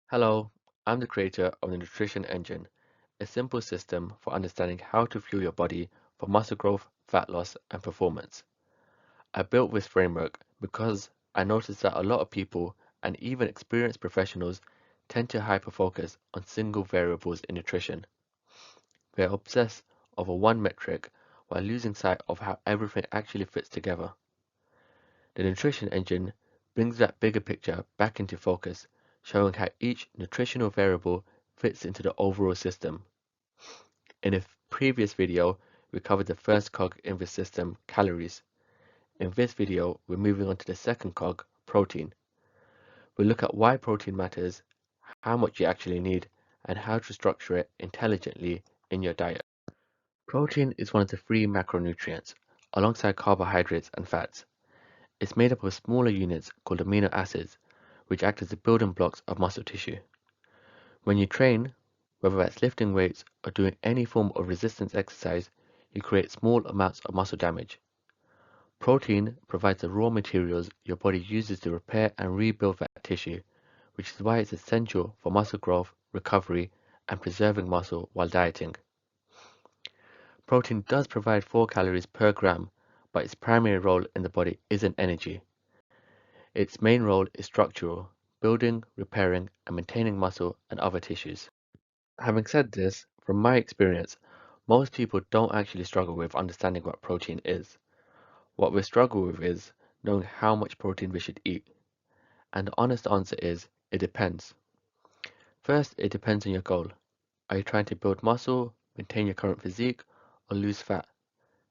Hello, I'm the creator of the Nutrition Engine, a simple system for understanding how to fuel your body for muscle growth, fat loss, and performance. I built this framework because I noticed that a lot of people, and even experienced professionals, tend to hyper-focus on single variables in nutrition. They're obsessed over one metric while losing sight of how everything actually fits together. The Nutrition Engine brings that bigger picture back into focus, showing how each nutritional variable fits into the overall system. In a previous video, we covered the first cog in this system, calories. In this video, we're moving on to the second cog, protein. We'll look at why protein matters, how much you actually need, and how to structure it intelligently in your diet. Protein is one of the three macronutrients, alongside carbohydrates and fats. It's made up of smaller units called amino acids, which act as the building blocks of muscle tissue. When you train, whether that's lifting weights or doing any form of resistance exercise, you create small amounts of muscle damage. Protein provides the raw materials your body uses to repair and rebuild that tissue, which is why it's essential for muscle growth, recovery, and preserving muscle while dieting. Protein does provide 4 calories per gram, but its primary role in the body isn't energy. Its main role is structural, building, repairing, and maintaining muscle and other tissues. Having said this, from my experience, most people don't actually struggle with understanding what protein is. What we struggle with is knowing how much protein we should eat. And the honest answer is, it depends. First, it depends on your goal. Are you trying to build muscle, maintain your current physique, or lose fat?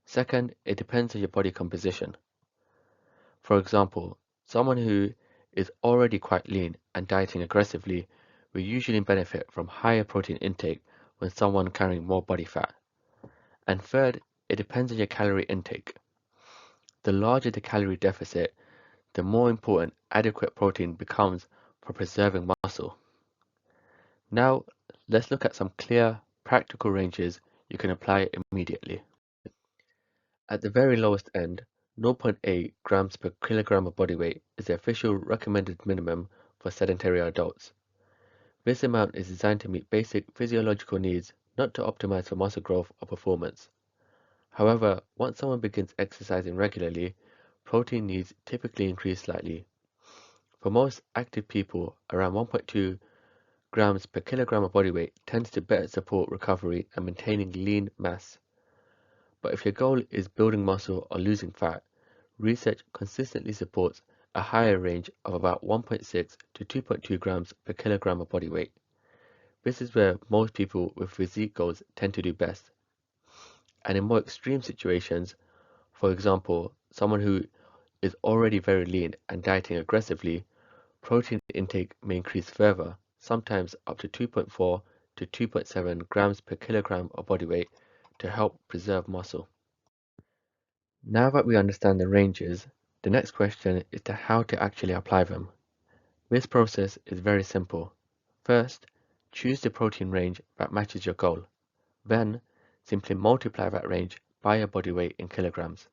Second, it depends on your body composition. For example, someone who is already quite lean and dieting aggressively will usually benefit from higher protein intake than someone carrying more body fat. And third, it depends on your calorie intake. The larger the calorie deficit, the more important adequate protein becomes for preserving muscle. Now, let's look at some clear, practical ranges you can apply immediately. At the very lowest end, 0.8 grams per kilogram of body weight is the official recommended minimum for sedentary adults. This amount is designed to meet basic physiological needs, not to optimize for muscle growth or performance. However, once someone begins exercising regularly, protein needs typically increase slightly. For most active people, around 1.2 grams per kilogram of body weight tends to better support recovery and maintaining lean mass. But if your goal is building muscle or losing fat, research consistently supports a higher range of about 1.6 to 2.2 grams per kilogram of body weight. This is where most people with physique goals tend to do best. And in more extreme situations, for example, someone who is already very lean and dieting aggressively, protein intake may increase further, sometimes up to 2.4 to 2.7 grams per kilogram of body weight to help preserve muscle. Now that we understand the ranges, the next question is to how to actually apply them. This process is very simple. First, choose the protein range that matches your goal. Then, simply multiply that range by your body weight in kilograms.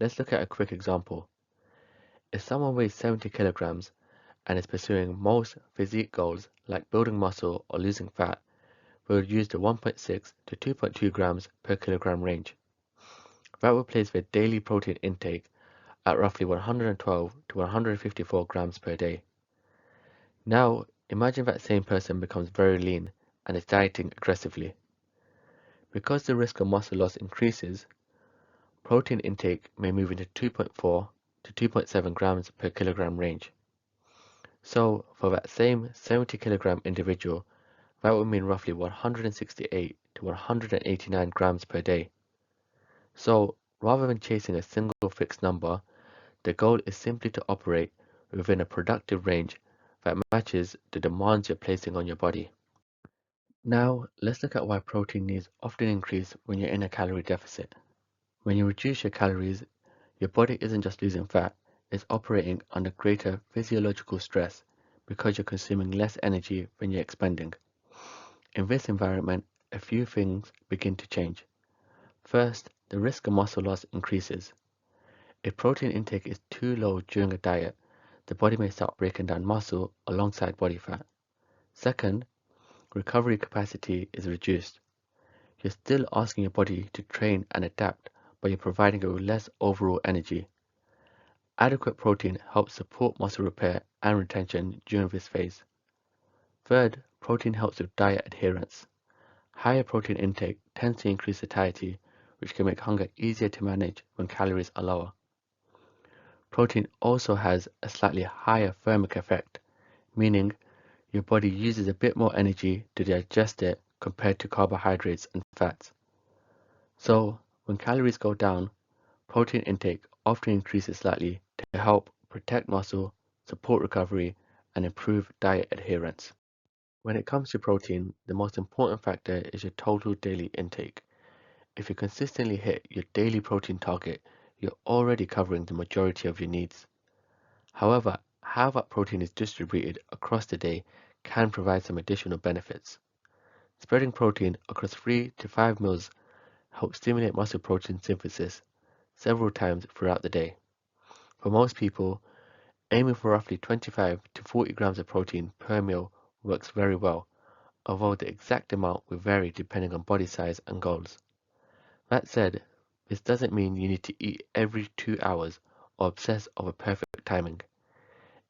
Let's look at a quick example. If someone weighs 70 kilograms and is pursuing most physique goals like building muscle or losing fat, we would use the 1.6 to 2.2 grams per kilogram range. That would place their daily protein intake at roughly 112 to 154 grams per day. Now, imagine that same person becomes very lean and is dieting aggressively. Because the risk of muscle loss increases, protein intake may move into 2.4 to 2.7 grams per kilogram range. So, for that same 70 kilogram individual, that would mean roughly 168 to 189 grams per day. So, rather than chasing a single fixed number, the goal is simply to operate within a productive range that matches the demands you're placing on your body. Now, let's look at why protein needs often increase when you're in a calorie deficit. When you reduce your calories, your body isn't just losing fat, it's operating under greater physiological stress because you're consuming less energy than you're expending. In this environment, a few things begin to change. First, the risk of muscle loss increases. If protein intake is too low during a diet, the body may start breaking down muscle alongside body fat. Second, recovery capacity is reduced. You're still asking your body to train and adapt, but you're providing it with less overall energy. Adequate protein helps support muscle repair and retention during this phase. Third, protein helps with diet adherence. Higher protein intake tends to increase satiety, which can make hunger easier to manage when calories are lower. Protein also has a slightly higher thermic effect, meaning your body uses a bit more energy to digest it compared to carbohydrates and fats. So, when calories go down, protein intake often increases slightly to help protect muscle, support recovery, and improve diet adherence. When it comes to protein, the most important factor is your total daily intake. If you consistently hit your daily protein target, you're already covering the majority of your needs. However, how that protein is distributed across the day can provide some additional benefits. Spreading protein across 3 to 5 meals helps stimulate muscle protein synthesis several times throughout the day. For most people, aiming for roughly 25 to 40 grams of protein per meal works very well, although the exact amount will vary depending on body size and goals. That said, this doesn't mean you need to eat every 2 hours or obsess over perfect timing.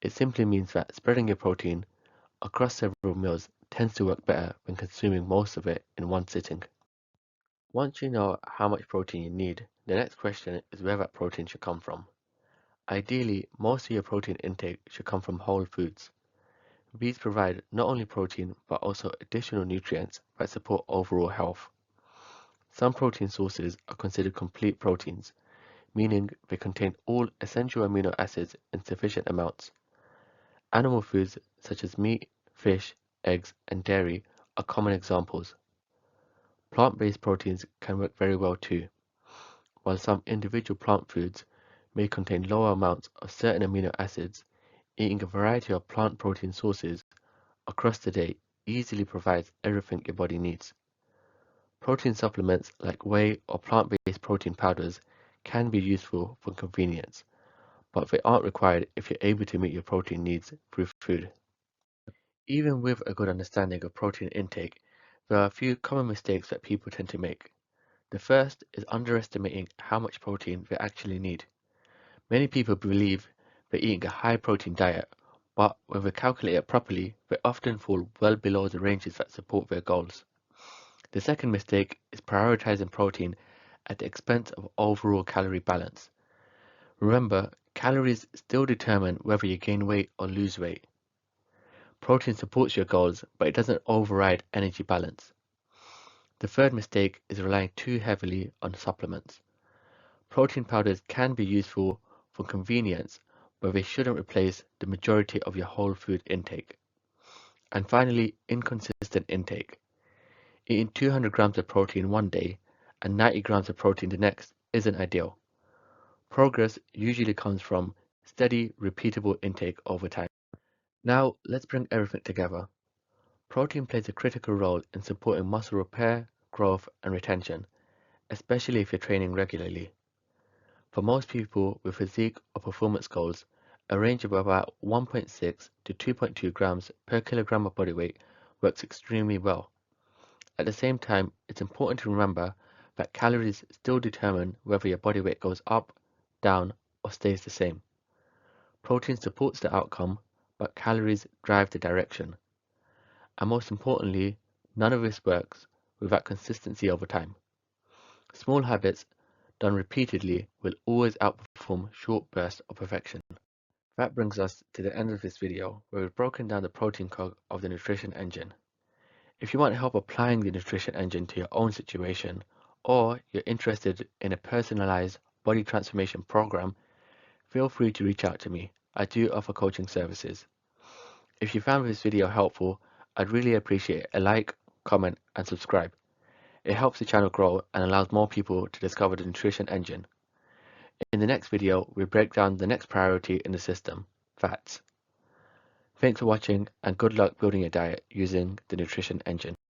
It simply means that spreading your protein across several meals tends to work better when consuming most of it in one sitting. Once you know how much protein you need, the next question is where that protein should come from. Ideally, most of your protein intake should come from whole foods. These provide not only protein but also additional nutrients that support overall health. Some protein sources are considered complete proteins, meaning they contain all essential amino acids in sufficient amounts. Animal foods such as meat, fish, eggs, and dairy are common examples. Plant-based proteins can work very well too. While some individual plant foods may contain lower amounts of certain amino acids, eating a variety of plant protein sources across the day easily provides everything your body needs. Protein supplements like whey or plant-based protein powders can be useful for convenience, but they aren't required if you're able to meet your protein needs through food. Even with a good understanding of protein intake, there are a few common mistakes that people tend to make. The first is underestimating how much protein they actually need. Many people believe they're eating a high protein diet, but when they calculate it properly, they often fall well below the ranges that support their goals. The second mistake is prioritizing protein at the expense of overall calorie balance. Remember, calories still determine whether you gain weight or lose weight. Protein supports your goals, but it doesn't override energy balance. The third mistake is relying too heavily on supplements. Protein powders can be useful for convenience, but they shouldn't replace the majority of your whole food intake. And finally, inconsistent intake. Eating 200 grams of protein one day and 90 grams of protein the next isn't ideal. Progress usually comes from steady, repeatable intake over time. Now, let's bring everything together. Protein plays a critical role in supporting muscle repair, growth, and retention, especially if you're training regularly. For most people with physique or performance goals, a range of about 1.6 to 2.2 grams per kilogram of body weight works extremely well. At the same time, it's important to remember that calories still determine whether your body weight goes up, down, or stays the same. Protein supports the outcome, but calories drive the direction. And most importantly, none of this works without consistency over time. Small habits done repeatedly will always outperform short bursts of perfection. That brings us to the end of this video where we've broken down the protein cog of the nutrition engine. If you want help applying the nutrition engine to your own situation, or you're interested in a personalized body transformation program, feel free to reach out to me. I do offer coaching services. If you found this video helpful, I'd really appreciate a like, comment, and subscribe. It helps the channel grow and allows more people to discover the nutrition engine. In the next video, we break down the next priority in the system, fats. Thanks for watching and good luck building your diet using the nutrition engine.